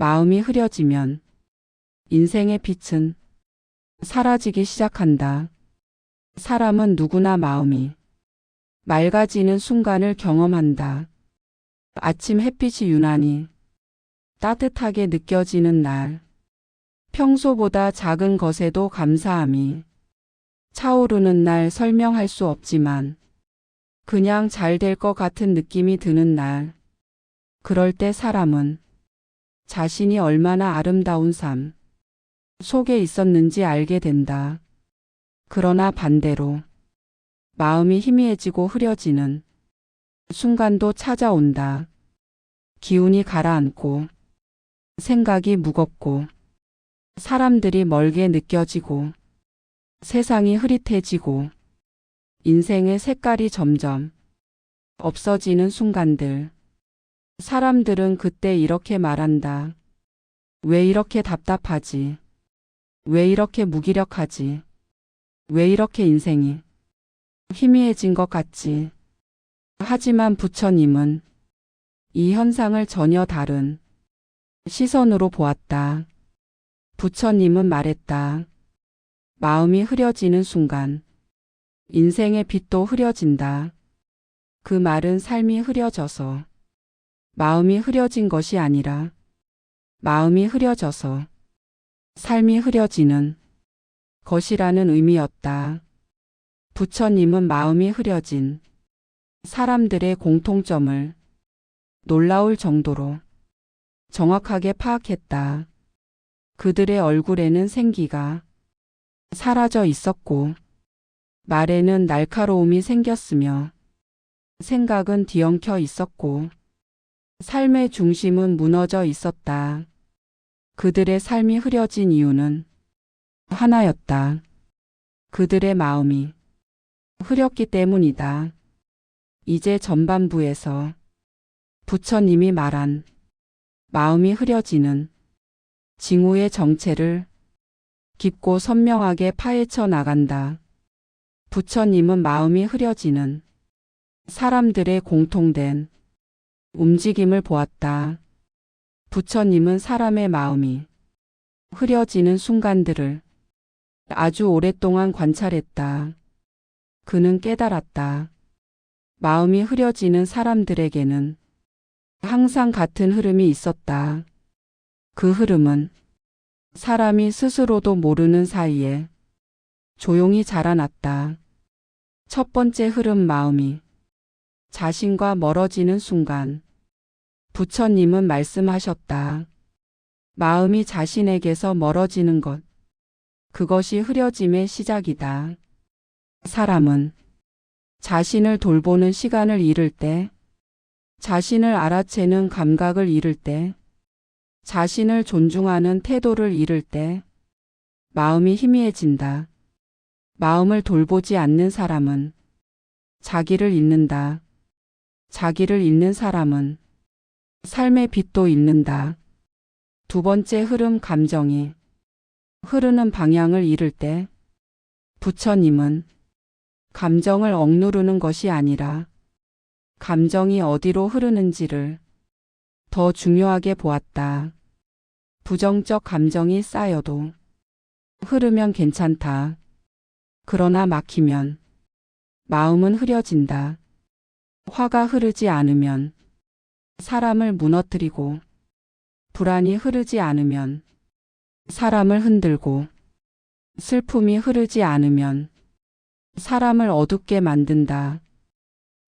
마음이 흐려지면 인생의 빛은 사라지기 시작한다. 사람은 누구나 마음이 맑아지는 순간을 경험한다. 아침 햇빛이 유난히 따뜻하게 느껴지는 날, 평소보다 작은 것에도 감사함이 차오르는 날, 설명할 수 없지만 그냥 잘 될 것 같은 느낌이 드는 날, 그럴 때 사람은 자신이 얼마나 아름다운 삶 속에 있었는지 알게 된다. 그러나 반대로 마음이 희미해지고 흐려지는 순간도 찾아온다. 기운이 가라앉고 생각이 무겁고 사람들이 멀게 느껴지고 세상이 흐릿해지고 인생의 색깔이 점점 없어지는 순간들. 사람들은 그때 이렇게 말한다. 왜 이렇게 답답하지? 왜 이렇게 무기력하지? 왜 이렇게 인생이 희미해진 것 같지? 하지만 부처님은 이 현상을 전혀 다른 시선으로 보았다. 부처님은 말했다. 마음이 흐려지는 순간 인생의 빛도 흐려진다. 그 말은 삶이 흐려져서 마음이 흐려진 것이 아니라 마음이 흐려져서 삶이 흐려지는 것이라는 의미였다. 부처님은 마음이 흐려진 사람들의 공통점을 놀라울 정도로 정확하게 파악했다. 그들의 얼굴에는 생기가 사라져 있었고 말에는 날카로움이 생겼으며 생각은 뒤엉켜 있었고 삶의 중심은 무너져 있었다. 그들의 삶이 흐려진 이유는 하나였다. 그들의 마음이 흐렸기 때문이다. 이제 전반부에서 부처님이 말한 마음이 흐려지는 징후의 정체를 깊고 선명하게 파헤쳐 나간다. 부처님은 마음이 흐려지는 사람들의 공통된 움직임을 보았다. 부처님은 사람의 마음이 흐려지는 순간들을 아주 오랫동안 관찰했다. 그는 깨달았다. 마음이 흐려지는 사람들에게는 항상 같은 흐름이 있었다. 그 흐름은 사람이 스스로도 모르는 사이에 조용히 자라났다. 첫 번째 흐름, 마음이 자신과 멀어지는 순간 부처님은 말씀하셨다. 마음이 자신에게서 멀어지는 것, 그것이 흐려짐의 시작이다. 사람은 자신을 돌보는 시간을 잃을 때, 자신을 알아채는 감각을 잃을 때, 자신을 존중하는 태도를 잃을 때 마음이 희미해진다. 마음을 돌보지 않는 사람은 자기를 잃는다. 자기를 잃는 사람은 삶의 빛도 잃는다. 두 번째 흐름, 감정이 흐르는 방향을 잃을 때 부처님은 감정을 억누르는 것이 아니라 감정이 어디로 흐르는지를 더 중요하게 보았다. 부정적 감정이 쌓여도 흐르면 괜찮다. 그러나 막히면 마음은 흐려진다. 화가 흐르지 않으면 사람을 무너뜨리고 불안이 흐르지 않으면 사람을 흔들고 슬픔이 흐르지 않으면 사람을 어둡게 만든다.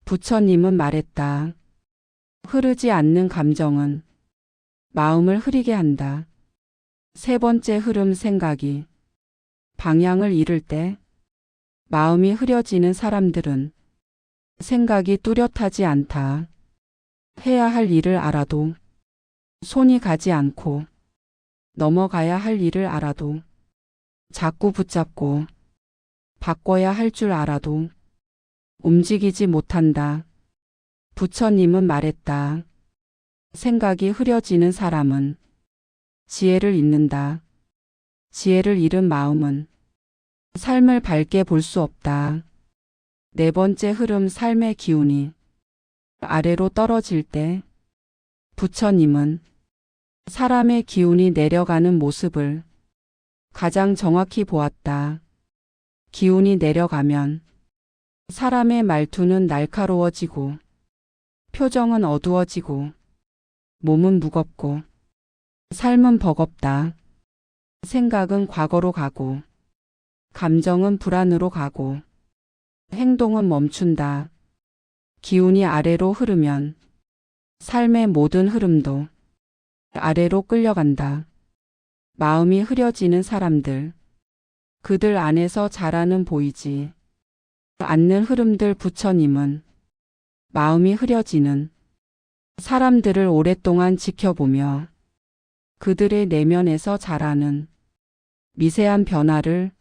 부처님은 말했다. 흐르지 않는 감정은 마음을 흐리게 한다. 세 번째 흐름, 생각이 방향을 잃을 때 마음이 흐려지는 사람들은 생각이 뚜렷하지 않다. 해야 할 일을 알아도 손이 가지 않고 넘어가야 할 일을 알아도 자꾸 붙잡고 바꿔야 할 줄 알아도 움직이지 못한다. 부처님은 말했다. 생각이 흐려지는 사람은 지혜를 잃는다. 지혜를 잃은 마음은 삶을 밝게 볼 수 없다. 네 번째 흐름, 삶의 기운이 아래로 떨어질 때 부처님은 사람의 기운이 내려가는 모습을 가장 정확히 보았다. 기운이 내려가면 사람의 말투는 날카로워지고 표정은 어두워지고 몸은 무겁고 삶은 버겁다. 생각은 과거로 가고 감정은 불안으로 가고 행동은 멈춘다. 기운이 아래로 흐르면 삶의 모든 흐름도 아래로 끌려간다. 마음이 흐려지는 사람들, 그들 안에서 자라는 보이지 않는 흐름들. 부처님은 마음이 흐려지는 사람들을 오랫동안 지켜보며 그들의 내면에서 자라는 미세한 변화를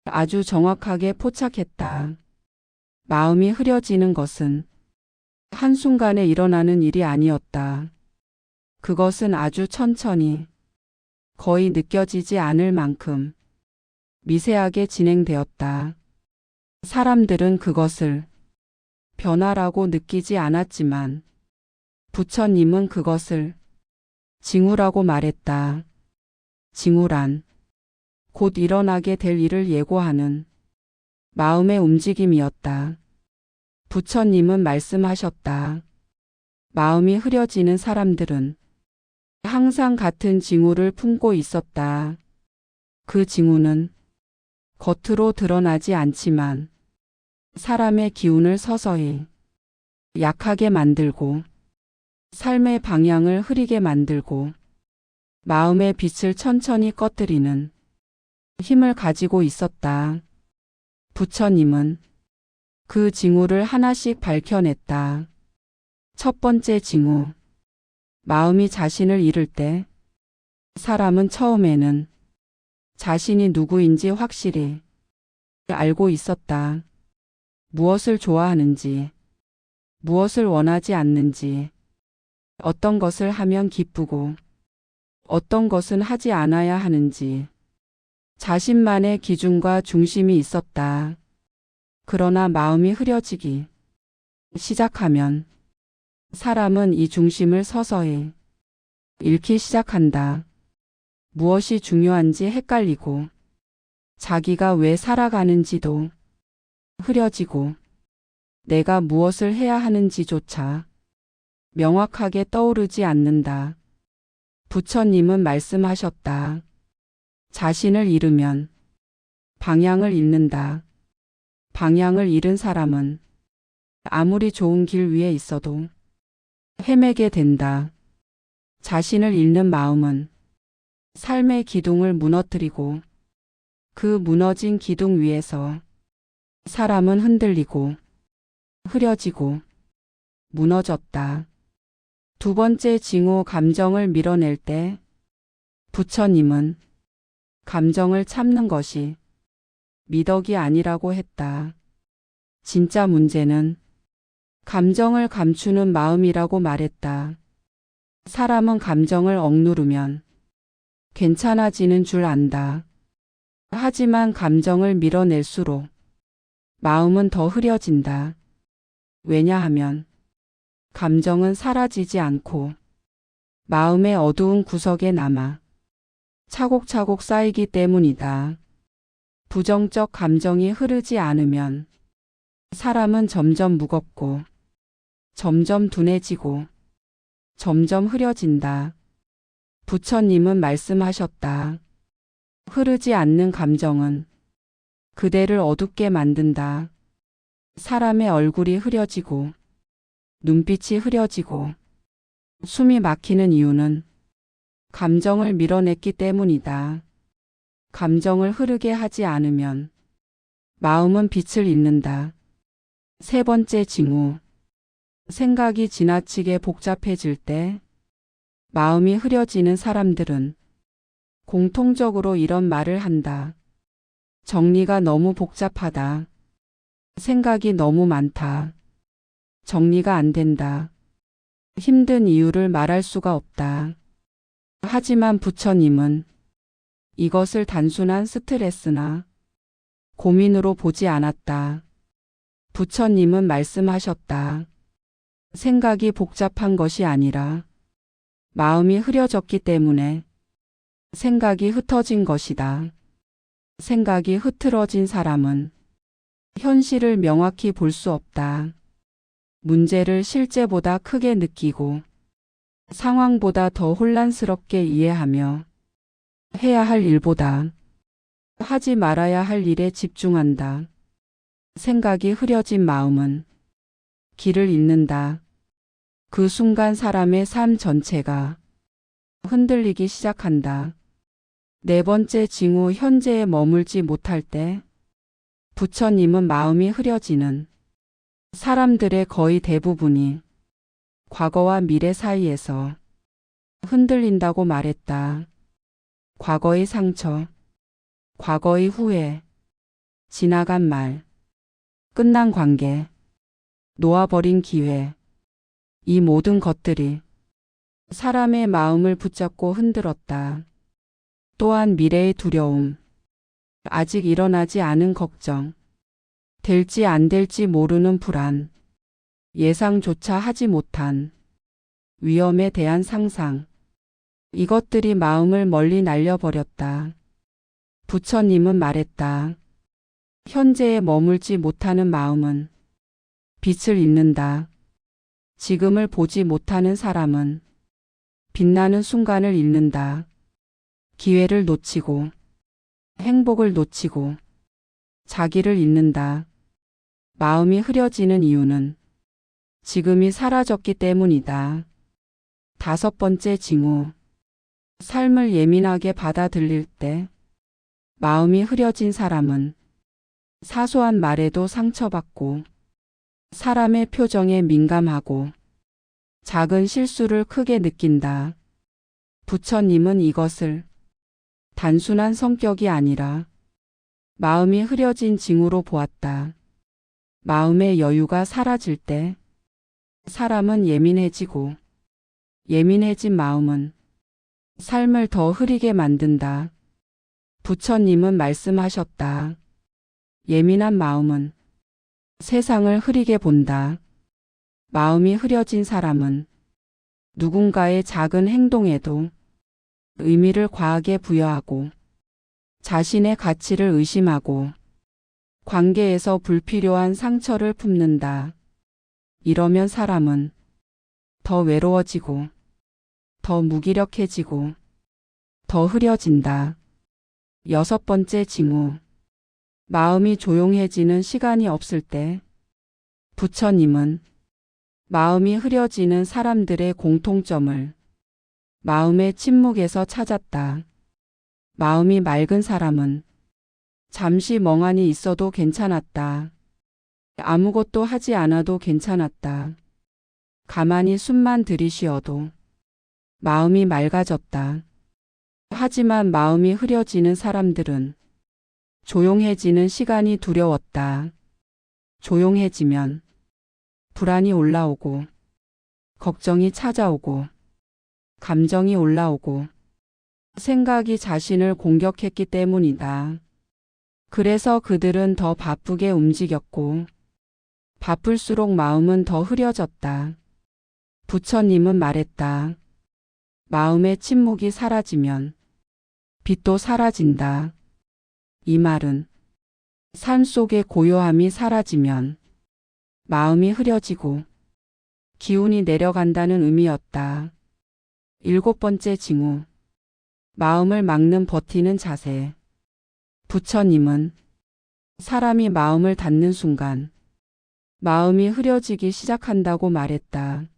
아주 정확하게 포착했다. 마음이 흐려지는 것은 한순간에 일어나는 일이 아니었다. 그것은 아주 천천히, 거의 느껴지지 않을 만큼 미세하게 진행되었다. 사람들은 그것을 변화라고 느끼지 않았지만 부처님은 그것을 징후라고 말했다. 징후란 곧 일어나게 될 일을 예고하는 마음의 움직임이었다. 부처님은 말씀하셨다. 마음이 흐려지는 사람들은 항상 같은 징후를 품고 있었다. 그 징후는 겉으로 드러나지 않지만 사람의 기운을 서서히 약하게 만들고 삶의 방향을 흐리게 만들고 마음의 빛을 천천히 꺼뜨리는 힘을 가지고 있었다. 부처님은 그 징후를 하나씩 밝혀냈다. 첫 번째 징후. 마음이 자신을 잃을 때 사람은 처음에는 자신이 누구인지 확실히 알고 있었다. 무엇을 좋아하는지, 무엇을 원하지 않는지, 어떤 것을 하면 기쁘고 어떤 것은 하지 않아야 하는지 자신만의 기준과 중심이 있었다. 그러나 마음이 흐려지기 시작하면 사람은 이 중심을 서서히 잃기 시작한다. 무엇이 중요한지 헷갈리고 자기가 왜 살아가는지도 흐려지고 내가 무엇을 해야 하는지조차 명확하게 떠오르지 않는다. 부처님은 말씀하셨다. 자신을 잃으면 방향을 잃는다. 방향을 잃은 사람은 아무리 좋은 길 위에 있어도 헤매게 된다. 자신을 잃는 마음은 삶의 기둥을 무너뜨리고 그 무너진 기둥 위에서 사람은 흔들리고 흐려지고 무너졌다. 두 번째 징후. 감정을 밀어낼 때 부처님은 감정을 참는 것이 미덕이 아니라고 했다. 진짜 문제는 감정을 감추는 마음이라고 말했다. 사람은 감정을 억누르면 괜찮아지는 줄 안다. 하지만 감정을 밀어낼수록 마음은 더 흐려진다. 왜냐하면 감정은 사라지지 않고 마음의 어두운 구석에 남아 차곡차곡 쌓이기 때문이다. 부정적 감정이 흐르지 않으면 사람은 점점 무겁고 점점 둔해지고 점점 흐려진다. 부처님은 말씀하셨다. 흐르지 않는 감정은 그대를 어둡게 만든다. 사람의 얼굴이 흐려지고 눈빛이 흐려지고 숨이 막히는 이유는 감정을 밀어냈기 때문이다. 감정을 흐르게 하지 않으면 마음은 빛을 잃는다. 세 번째 징후. 생각이 지나치게 복잡해질 때 마음이 흐려지는 사람들은 공통적으로 이런 말을 한다. 정리가 너무 복잡하다. 생각이 너무 많다. 정리가 안 된다. 힘든 이유를 말할 수가 없다. 하지만 부처님은 이것을 단순한 스트레스나 고민으로 보지 않았다. 부처님은 말씀하셨다. 생각이 복잡한 것이 아니라 마음이 흐려졌기 때문에 생각이 흩어진 것이다. 생각이 흐트러진 사람은 현실을 명확히 볼 수 없다. 문제를 실제보다 크게 느끼고 상황보다 더 혼란스럽게 이해하며 해야 할 일보다 하지 말아야 할 일에 집중한다. 생각이 흐려진 마음은 길을 잃는다. 그 순간 사람의 삶 전체가 흔들리기 시작한다. 네 번째 징후, 현재에 머물지 못할 때. 부처님은 마음이 흐려지는 사람들의 거의 대부분이 과거와 미래 사이에서 흔들린다고 말했다. 과거의 상처, 과거의 후회, 지나간 말, 끝난 관계, 놓아버린 기회, 이 모든 것들이 사람의 마음을 붙잡고 흔들었다. 또한 미래의 두려움, 아직 일어나지 않은 걱정, 될지 안 될지 모르는 불안, 예상조차 하지 못한 위험에 대한 상상, 이것들이 마음을 멀리 날려버렸다. 부처님은 말했다. 현재에 머물지 못하는 마음은 빛을 잃는다. 지금을 보지 못하는 사람은 빛나는 순간을 잃는다. 기회를 놓치고 행복을 놓치고 자기를 잃는다. 마음이 흐려지는 이유는 지금이 사라졌기 때문이다. 다섯 번째 징후. 삶을 예민하게 받아들일 때. 마음이 흐려진 사람은 사소한 말에도 상처받고 사람의 표정에 민감하고 작은 실수를 크게 느낀다. 부처님은 이것을 단순한 성격이 아니라 마음이 흐려진 징후로 보았다. 마음의 여유가 사라질 때 사람은 예민해지고 예민해진 마음은 삶을 더 흐리게 만든다. 부처님은 말씀하셨다. 예민한 마음은 세상을 흐리게 본다. 마음이 흐려진 사람은 누군가의 작은 행동에도 의미를 과하게 부여하고 자신의 가치를 의심하고 관계에서 불필요한 상처를 품는다. 이러면 사람은 더 외로워지고 더 무기력해지고 더 흐려진다. 여섯 번째 징후. 마음이 조용해지는 시간이 없을 때. 부처님은 마음이 흐려지는 사람들의 공통점을 마음의 침묵에서 찾았다. 마음이 맑은 사람은 잠시 멍하니 있어도 괜찮았다. 아무것도 하지 않아도 괜찮았다. 가만히 숨만 들이쉬어도 마음이 맑아졌다. 하지만 마음이 흐려지는 사람들은 조용해지는 시간이 두려웠다. 조용해지면 불안이 올라오고 걱정이 찾아오고 감정이 올라오고 생각이 자신을 공격했기 때문이다. 그래서 그들은 더 바쁘게 움직였고 바쁠수록 마음은 더 흐려졌다. 부처님은 말했다. 마음의 침묵이 사라지면 빛도 사라진다. 이 말은 삶 속의 고요함이 사라지면 마음이 흐려지고 기운이 내려간다는 의미였다. 일곱 번째 징후. 마음을 막는 버티는 자세. 부처님은 사람이 마음을 닫는 순간 마음이 흐려지기 시작한다고 말했다.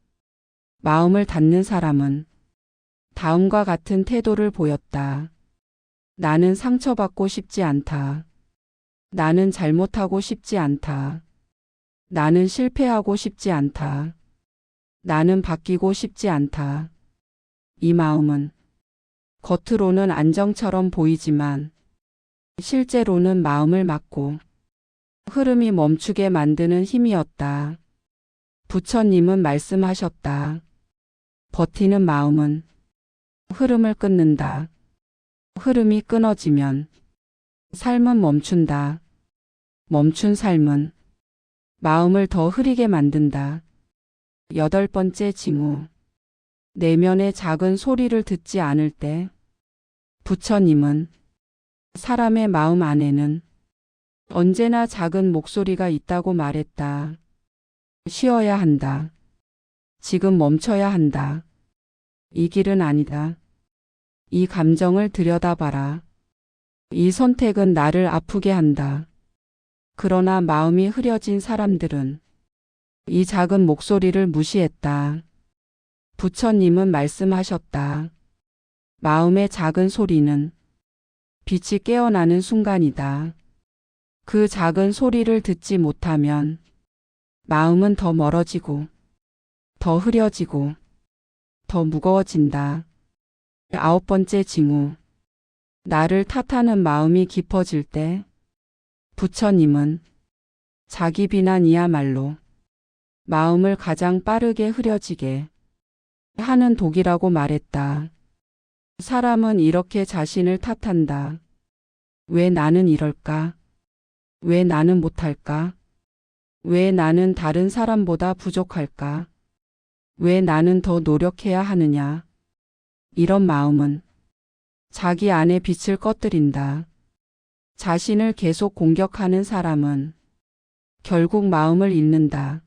마음을 닫는 사람은 다음과 같은 태도를 보였다. 나는 상처받고 싶지 않다. 나는 잘못하고 싶지 않다. 나는 실패하고 싶지 않다. 나는 바뀌고 싶지 않다. 이 마음은 겉으로는 안정처럼 보이지만 실제로는 마음을 막고 흐름이 멈추게 만드는 힘이었다. 부처님은 말씀하셨다. 버티는 마음은 흐름을 끊는다. 흐름이 끊어지면 삶은 멈춘다. 멈춘 삶은 마음을 더 흐리게 만든다. 여덟 번째 징후. 내면의 작은 소리를 듣지 않을 때 부처님은 사람의 마음 안에는 언제나 작은 목소리가 있다고 말했다. 쉬어야 한다. 지금 멈춰야 한다. 이 길은 아니다. 이 감정을 들여다봐라. 이 선택은 나를 아프게 한다. 그러나 마음이 흐려진 사람들은 이 작은 목소리를 무시했다. 부처님은 말씀하셨다. 마음의 작은 소리는 빛이 깨어나는 순간이다. 그 작은 소리를 듣지 못하면 마음은 더 멀어지고 더 흐려지고 더 무거워진다. 9번째 징후. 나를 탓하는 마음이 깊어질 때 부처님은 자기 비난이야말로 마음을 가장 빠르게 흐려지게 하는 독이라고 말했다. 사람은 이렇게 자신을 탓한다. 왜 나는 이럴까? 왜 나는 못할까? 왜 나는 다른 사람보다 부족할까? 왜 나는 더 노력해야 하느냐? 이런 마음은 자기 안의 빛을 꺼뜨린다. 자신을 계속 공격하는 사람은 결국 마음을 잃는다.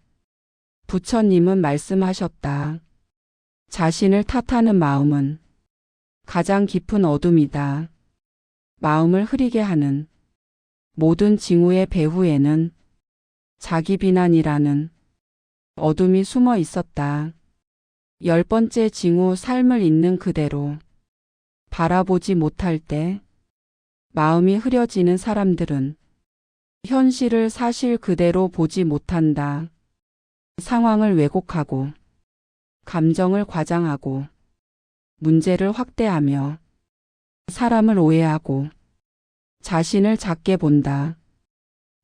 부처님은 말씀하셨다. 자신을 탓하는 마음은 가장 깊은 어둠이다. 마음을 흐리게 하는 모든 징후의 배후에는 자기 비난이라는 어둠이 숨어 있었다. 10번째 징후. 삶을 있는 그대로 바라보지 못할 때 마음이 흐려지는 사람들은 현실을 사실 그대로 보지 못한다. 상황을 왜곡하고 감정을 과장하고 문제를 확대하며 사람을 오해하고 자신을 작게 본다.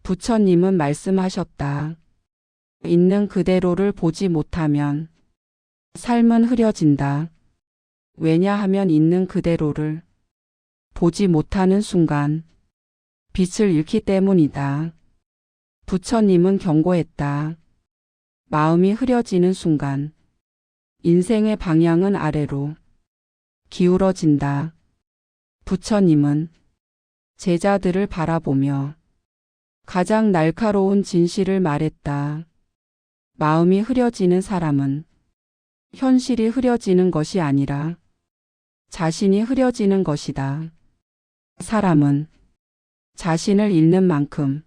부처님은 말씀하셨다. 있는 그대로를 보지 못하면 삶은 흐려진다. 왜냐하면 있는 그대로를 보지 못하는 순간 빛을 잃기 때문이다. 부처님은 경고했다. 마음이 흐려지는 순간 인생의 방향은 아래로 기울어진다. 부처님은 제자들을 바라보며 가장 날카로운 진실을 말했다. 마음이 흐려지는 사람은 현실이 흐려지는 것이 아니라 자신이 흐려지는 것이다. 사람은 자신을 잃는 만큼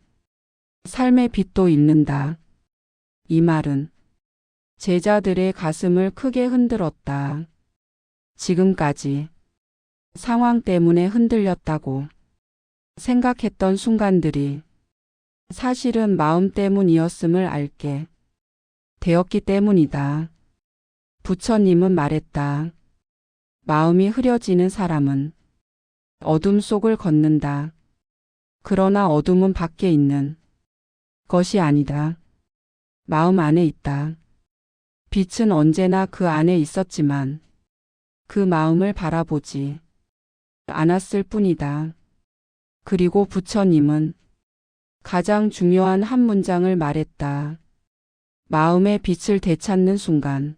삶의 빛도 잃는다. 이 말은 제자들의 가슴을 크게 흔들었다. 지금까지 상황 때문에 흔들렸다고 생각했던 순간들이 사실은 마음 때문이었음을 알게 되었기 때문이다. 부처님은 말했다. 마음이 흐려지는 사람은 어둠 속을 걷는다. 그러나 어둠은 밖에 있는 것이 아니다. 마음 안에 있다. 빛은 언제나 그 안에 있었지만 그 마음을 바라보지 않았을 뿐이다. 그리고 부처님은 가장 중요한 한 문장을 말했다. 마음의 빛을 되찾는 순간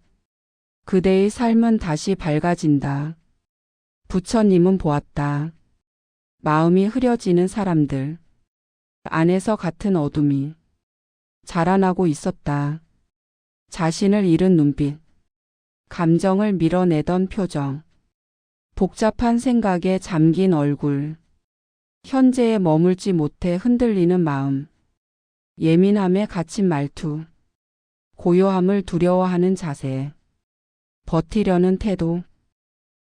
그대의 삶은 다시 밝아진다. 부처님은 보았다. 마음이 흐려지는 사람들 안에서 같은 어둠이 자라나고 있었다. 자신을 잃은 눈빛, 감정을 밀어내던 표정, 복잡한 생각에 잠긴 얼굴, 현재에 머물지 못해 흔들리는 마음, 예민함에 갇힌 말투, 고요함을 두려워하는 자세, 버티려는 태도,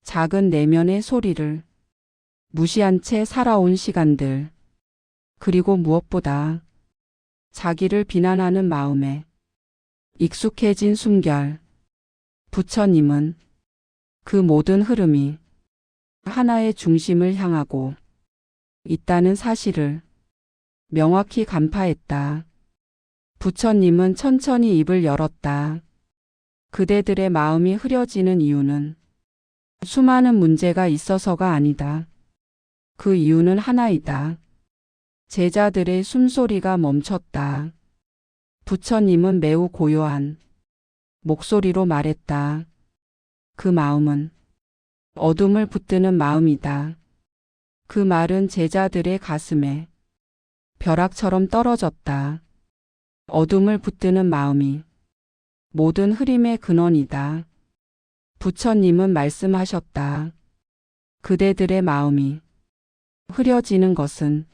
작은 내면의 소리를 무시한 채 살아온 시간들, 그리고 무엇보다 자기를 비난하는 마음에 익숙해진 숨결. 부처님은 그 모든 흐름이 하나의 중심을 향하고 있다는 사실을 명확히 간파했다. 부처님은 천천히 입을 열었다. 그대들의 마음이 흐려지는 이유는 수많은 문제가 있어서가 아니다. 그 이유는 하나이다. 제자들의 숨소리가 멈췄다. 부처님은 매우 고요한 목소리로 말했다. 그 마음은 어둠을 붙드는 마음이다. 그 말은 제자들의 가슴에 벼락처럼 떨어졌다. 어둠을 붙드는 마음이 모든 흐림의 근원이다. 부처님은 말씀하셨다. 그대들의 마음이 흐려지는 것은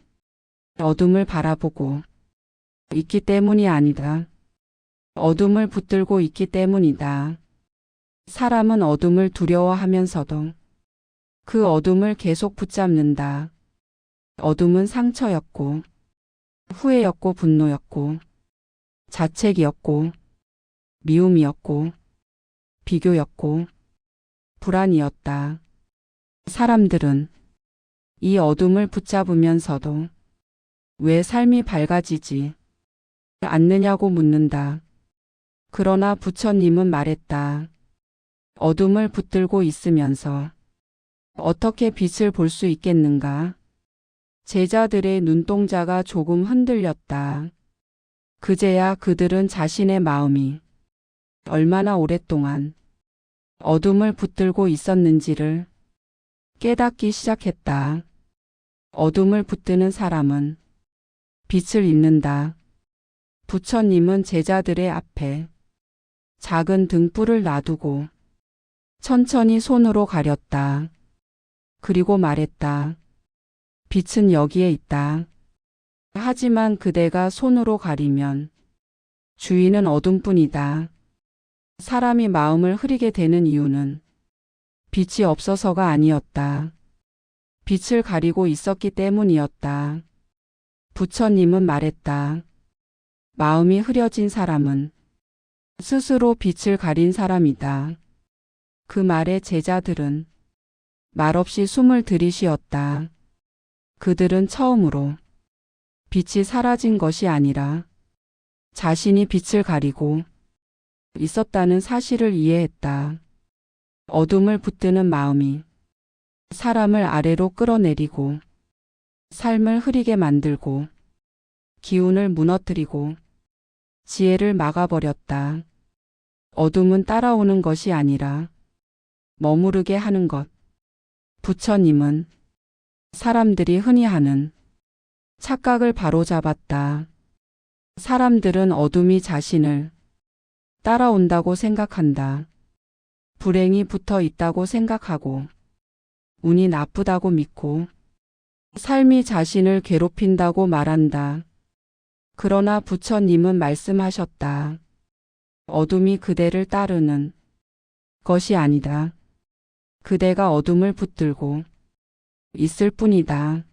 어둠을 바라보고 있기 때문이 아니다. 어둠을 붙들고 있기 때문이다. 사람은 어둠을 두려워하면서도 그 어둠을 계속 붙잡는다. 어둠은 상처였고, 후회였고, 분노였고, 자책이었고, 미움이었고, 비교였고, 불안이었다. 사람들은 이 어둠을 붙잡으면서도 왜 삶이 밝아지지 않느냐고 묻는다. 그러나 부처님은 말했다. 어둠을 붙들고 있으면서 어떻게 빛을 볼 수 있겠는가? 제자들의 눈동자가 조금 흔들렸다. 그제야 그들은 자신의 마음이 얼마나 오랫동안 어둠을 붙들고 있었는지를 깨닫기 시작했다. 어둠을 붙드는 사람은 빛을 잃는다. 부처님은 제자들의 앞에 작은 등불을 놔두고 천천히 손으로 가렸다. 그리고 말했다. 빛은 여기에 있다. 하지만 그대가 손으로 가리면 주인은 어둠뿐이다. 사람이 마음을 흐리게 되는 이유는 빛이 없어서가 아니었다. 빛을 가리고 있었기 때문이었다. 부처님은 말했다. 마음이 흐려진 사람은 스스로 빛을 가린 사람이다. 그 말에 제자들은 말없이 숨을 들이쉬었다. 그들은 처음으로 빛이 사라진 것이 아니라 자신이 빛을 가리고 있었다는 사실을 이해했다. 어둠을 붙드는 마음이 사람을 아래로 끌어내리고 삶을 흐리게 만들고 기운을 무너뜨리고 지혜를 막아버렸다. 어둠은 따라오는 것이 아니라 머무르게 하는 것. 부처님은 사람들이 흔히 하는 착각을 바로잡았다. 사람들은 어둠이 자신을 따라온다고 생각한다. 불행이 붙어 있다고 생각하고 운이 나쁘다고 믿고 삶이 자신을 괴롭힌다고 말한다. 그러나 부처님은 말씀하셨다. 어둠이 그대를 따르는 것이 아니다. 그대가 어둠을 붙들고 있을 뿐이다.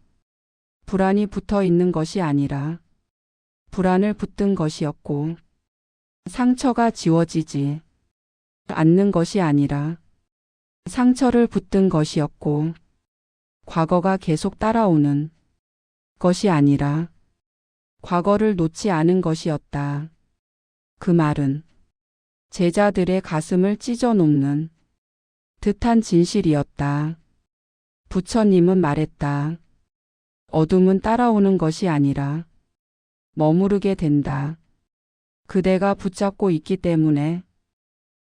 불안이 붙어 있는 것이 아니라 불안을 붙든 것이었고 상처가 지워지지 않는 것이 아니라 상처를 붙든 것이었고 과거가 계속 따라오는 것이 아니라 과거를 놓지 않은 것이었다. 그 말은 제자들의 가슴을 찢어 놓는 듯한 진실이었다. 부처님은 말했다. 어둠은 따라오는 것이 아니라 머무르게 된다. 그대가 붙잡고 있기 때문에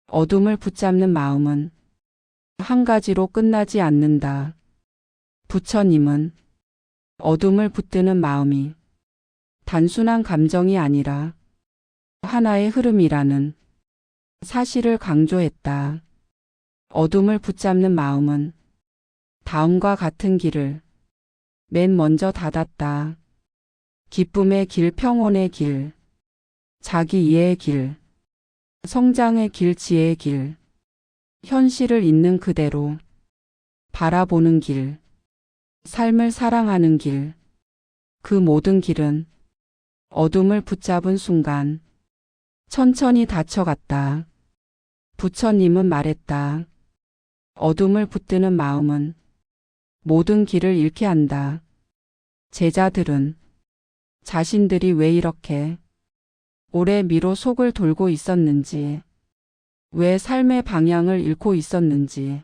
어둠을 붙잡는 마음은 한 가지로 끝나지 않는다. 부처님은 어둠을 붙드는 마음이 단순한 감정이 아니라 하나의 흐름이라는 사실을 강조했다. 어둠을 붙잡는 마음은 다음과 같은 길을 맨 먼저 닫았다. 기쁨의 길, 평온의 길, 자기 이해의 길, 성장의 길, 지혜의 길, 현실을 있는 그대로 바라보는 길, 삶을 사랑하는 길, 그 모든 길은 어둠을 붙잡은 순간 천천히 닫혀갔다. 부처님은 말했다. 어둠을 붙드는 마음은 모든 길을 잃게 한다. 제자들은 자신들이 왜 이렇게 오래 미로 속을 돌고 있었는지, 왜 삶의 방향을 잃고 있었는지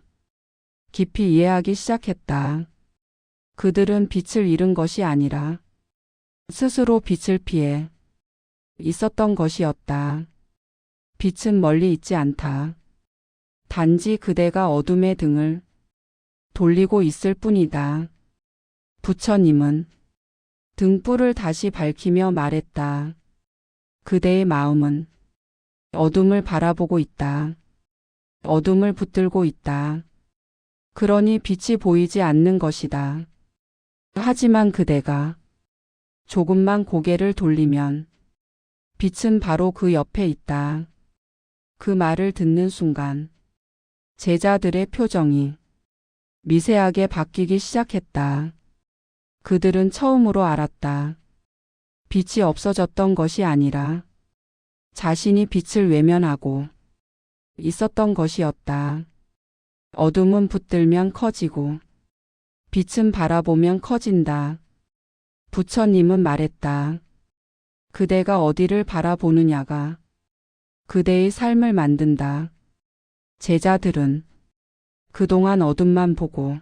깊이 이해하기 시작했다. 그들은 빛을 잃은 것이 아니라 스스로 빛을 피해 있었던 것이었다. 빛은 멀리 있지 않다. 단지 그대가 어둠의 등을 돌리고 있을 뿐이다. 부처님은 등불을 다시 밝히며 말했다. 그대의 마음은 어둠을 바라보고 있다. 어둠을 붙들고 있다. 그러니 빛이 보이지 않는 것이다. 하지만 그대가 조금만 고개를 돌리면 빛은 바로 그 옆에 있다. 그 말을 듣는 순간 제자들의 표정이 미세하게 바뀌기 시작했다. 그들은 처음으로 알았다. 빛이 없어졌던 것이 아니라 자신이 빛을 외면하고 있었던 것이었다. 어둠은 붙들면 커지고 빛은 바라보면 커진다. 부처님은 말했다. 그대가 어디를 바라보느냐가 그대의 삶을 만든다. 제자들은 그동안 어둠만 보고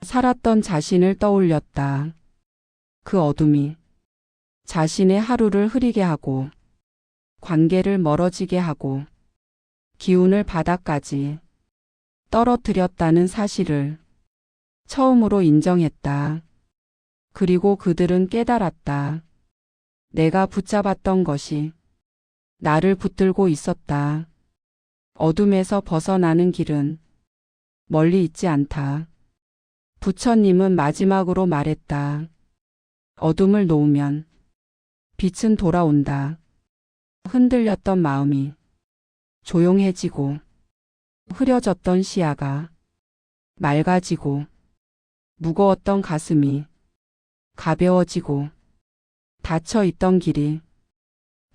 살았던 자신을 떠올렸다. 그 어둠이 자신의 하루를 흐리게 하고 관계를 멀어지게 하고 기운을 바닥까지 떨어뜨렸다는 사실을 처음으로 인정했다. 그리고 그들은 깨달았다. 내가 붙잡았던 것이 나를 붙들고 있었다. 어둠에서 벗어나는 길은 멀리 있지 않다. 부처님은 마지막으로 말했다. 어둠을 놓으면 빛은 돌아온다. 흔들렸던 마음이 조용해지고 흐려졌던 시야가 맑아지고 무거웠던 가슴이 가벼워지고 닫혀 있던 길이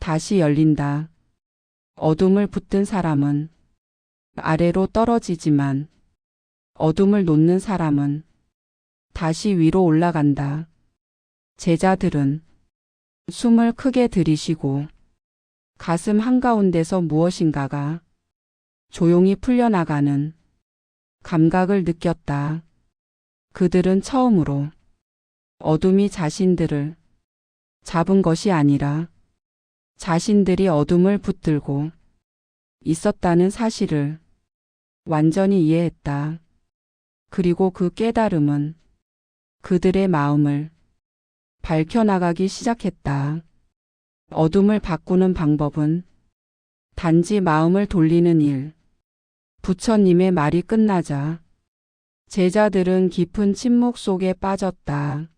다시 열린다. 어둠을 붙든 사람은 아래로 떨어지지만 어둠을 놓는 사람은 다시 위로 올라간다. 제자들은 숨을 크게 들이쉬고 가슴 한가운데서 무엇인가가 조용히 풀려나가는 감각을 느꼈다. 그들은 처음으로 어둠이 자신들을 잡은 것이 아니라 자신들이 어둠을 붙들고 있었다는 사실을 완전히 이해했다. 그리고 그 깨달음은 그들의 마음을 밝혀나가기 시작했다. 어둠을 바꾸는 방법은 단지 마음을 돌리는 일. 부처님의 말이 끝나자 제자들은 깊은 침묵 속에 빠졌다.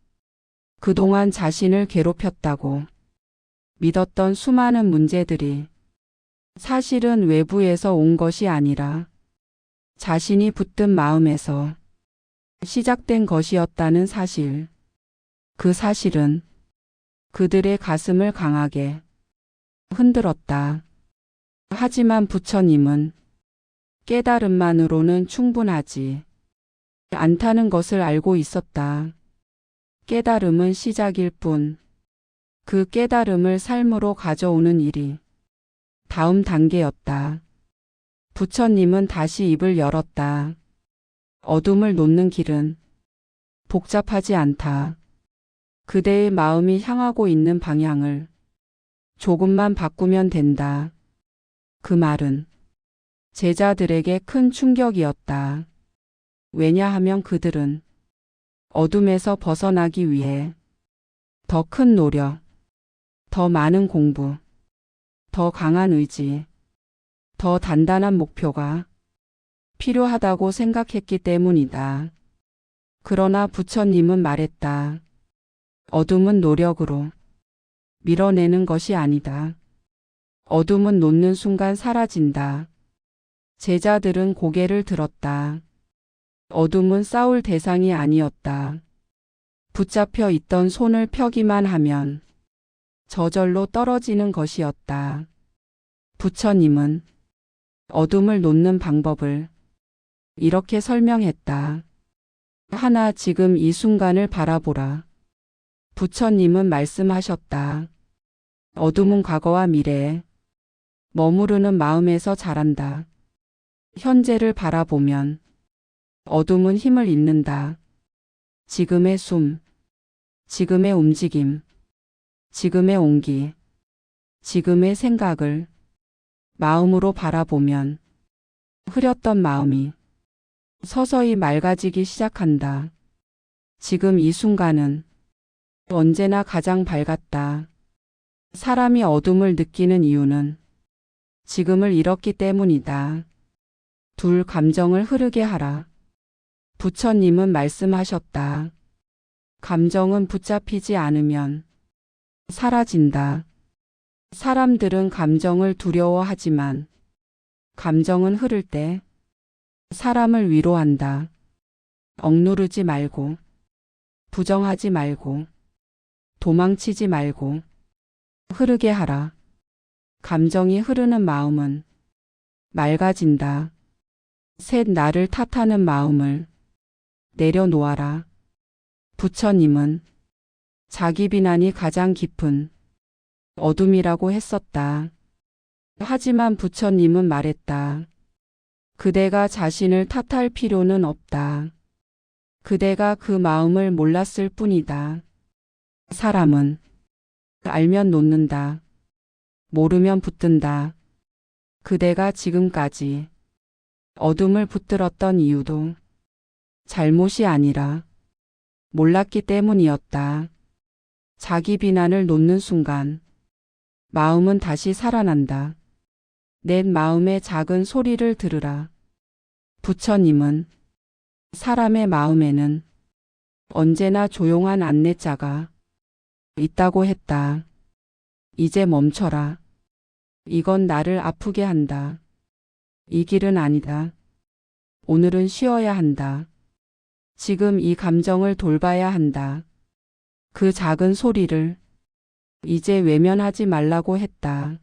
그동안 자신을 괴롭혔다고 믿었던 수많은 문제들이 사실은 외부에서 온 것이 아니라 자신이 붙든 마음에서 시작된 것이었다는 사실. 그 사실은 그들의 가슴을 강하게 흔들었다. 하지만 부처님은 깨달음만으로는 충분하지 않다는 것을 알고 있었다. 깨달음은 시작일 뿐, 그 깨달음을 삶으로 가져오는 일이 다음 단계였다. 부처님은 다시 입을 열었다. 어둠을 놓는 길은 복잡하지 않다. 그대의 마음이 향하고 있는 방향을 조금만 바꾸면 된다. 그 말은 제자들에게 큰 충격이었다. 왜냐하면 그들은 어둠에서 벗어나기 위해 더 큰 노력, 더 많은 공부, 더 강한 의지, 더 단단한 목표가 필요하다고 생각했기 때문이다. 그러나 부처님은 말했다. 어둠은 노력으로 밀어내는 것이 아니다. 어둠은 놓는 순간 사라진다. 제자들은 고개를 들었다. 어둠은 싸울 대상이 아니었다. 붙잡혀 있던 손을 펴기만 하면 저절로 떨어지는 것이었다. 부처님은 어둠을 놓는 방법을 이렇게 설명했다. 하나, 지금 이 순간을 바라보라. 부처님은 말씀하셨다. 어둠은 과거와 미래에 머무르는 마음에서 자란다. 현재를 바라보면 어둠은 힘을 잃는다. 지금의 숨, 지금의 움직임, 지금의 온기, 지금의 생각을 마음으로 바라보면 흐렸던 마음이 서서히 맑아지기 시작한다. 지금 이 순간은 언제나 가장 밝았다. 사람이 어둠을 느끼는 이유는 지금을 잃었기 때문이다. 둘 감정을 흐르게 하라. 부처님은 말씀하셨다. 감정은 붙잡히지 않으면 사라진다. 사람들은 감정을 두려워하지만 감정은 흐를 때 사람을 위로한다. 억누르지 말고, 부정하지 말고, 도망치지 말고, 흐르게 하라. 감정이 흐르는 마음은 맑아진다. 셋 나를 탓하는 마음을 내려놓아라. 부처님은 자기 비난이 가장 깊은 어둠이라고 했었다. 하지만 부처님은 말했다. 그대가 자신을 탓할 필요는 없다. 그대가 그 마음을 몰랐을 뿐이다. 사람은 알면 놓는다. 모르면 붙든다. 그대가 지금까지 어둠을 붙들었던 이유도 잘못이 아니라 몰랐기 때문이었다. 자기 비난을 놓는 순간 마음은 다시 살아난다. 내 마음의 작은 소리를 들으라. 부처님은 사람의 마음에는 언제나 조용한 안내자가 있다고 했다. 이제 멈춰라. 이건 나를 아프게 한다. 이 길은 아니다. 오늘은 쉬어야 한다. 지금 이 감정을 돌봐야 한다. 그 작은 소리를 이제 외면하지 말라고 했다.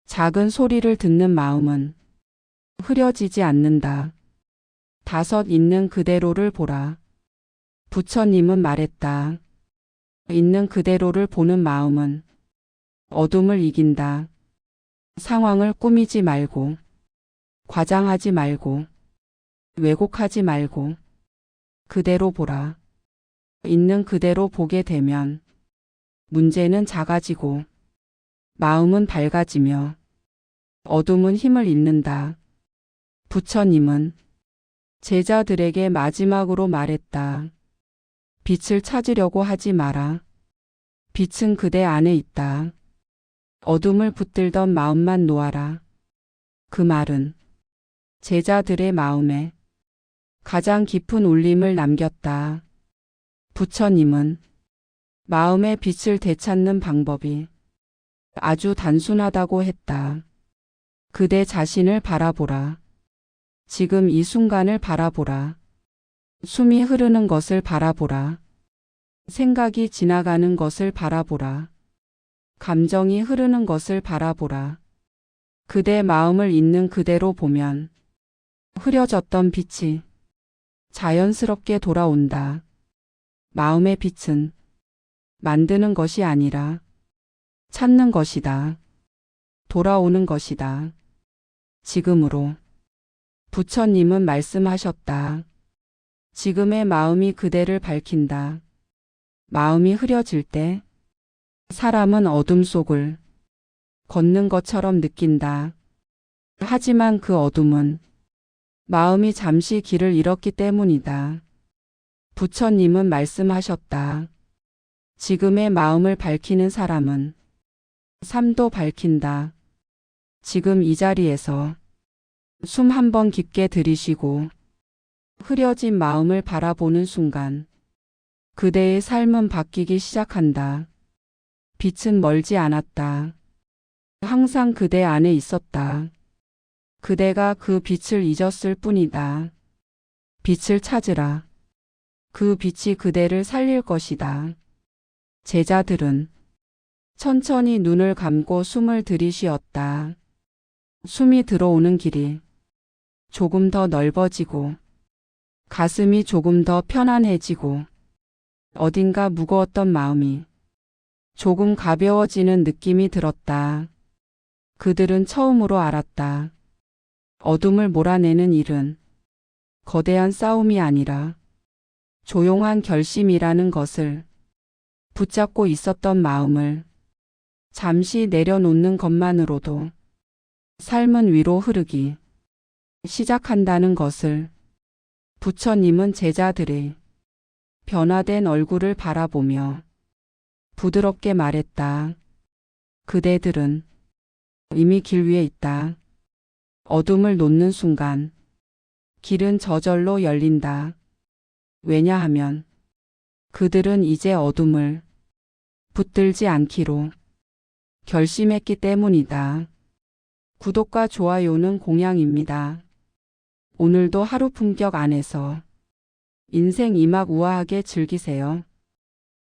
작은 소리를 듣는 마음은 흐려지지 않는다. 다섯 있는 그대로를 보라. 부처님은 말했다. 있는 그대로를 보는 마음은 어둠을 이긴다. 상황을 꾸미지 말고, 과장하지 말고, 왜곡하지 말고, 그대로 보라. 있는 그대로 보게 되면 문제는 작아지고 마음은 밝아지며 어둠은 힘을 잃는다. 부처님은 제자들에게 마지막으로 말했다. 빛을 찾으려고 하지 마라. 빛은 그대 안에 있다. 어둠을 붙들던 마음만 놓아라. 그 말은 제자들의 마음에 가장 깊은 울림을 남겼다. 부처님은 마음의 빛을 되찾는 방법이 아주 단순하다고 했다. 그대 자신을 바라보라. 지금 이 순간을 바라보라. 숨이 흐르는 것을 바라보라. 생각이 지나가는 것을 바라보라. 감정이 흐르는 것을 바라보라. 그대 마음을 있는 그대로 보면 흐려졌던 빛이 자연스럽게 돌아온다. 마음의 빛은 만드는 것이 아니라 찾는 것이다. 돌아오는 것이다. 지금으로 부처님은 말씀하셨다. 지금의 마음이 그대를 밝힌다. 마음이 흐려질 때 사람은 어둠 속을 걷는 것처럼 느낀다. 하지만 그 어둠은 마음이 잠시 길을 잃었기 때문이다. 부처님은 말씀하셨다. 지금의 마음을 밝히는 사람은 삶도 밝힌다. 지금 이 자리에서 숨 한 번 깊게 들이쉬고 흐려진 마음을 바라보는 순간 그대의 삶은 바뀌기 시작한다. 빛은 멀지 않았다. 항상 그대 안에 있었다. 그대가 그 빛을 잊었을 뿐이다. 빛을 찾으라. 그 빛이 그대를 살릴 것이다. 제자들은 천천히 눈을 감고 숨을 들이쉬었다. 숨이 들어오는 길이 조금 더 넓어지고 가슴이 조금 더 편안해지고 어딘가 무거웠던 마음이 조금 가벼워지는 느낌이 들었다. 그들은 처음으로 알았다. 어둠을 몰아내는 일은 거대한 싸움이 아니라 조용한 결심이라는 것을. 붙잡고 있었던 마음을 잠시 내려놓는 것만으로도 삶은 위로 흐르기 시작한다는 것을 부처님은 제자들의 변화된 얼굴을 바라보며 부드럽게 말했다. 그대들은 이미 길 위에 있다. 어둠을 놓는 순간 길은 저절로 열린다. 왜냐하면 그들은 이제 어둠을 붙들지 않기로 결심했기 때문이다. 구독과 좋아요는 공양입니다. 오늘도 하루 품격 안에서 인생 이막 우아하게 즐기세요.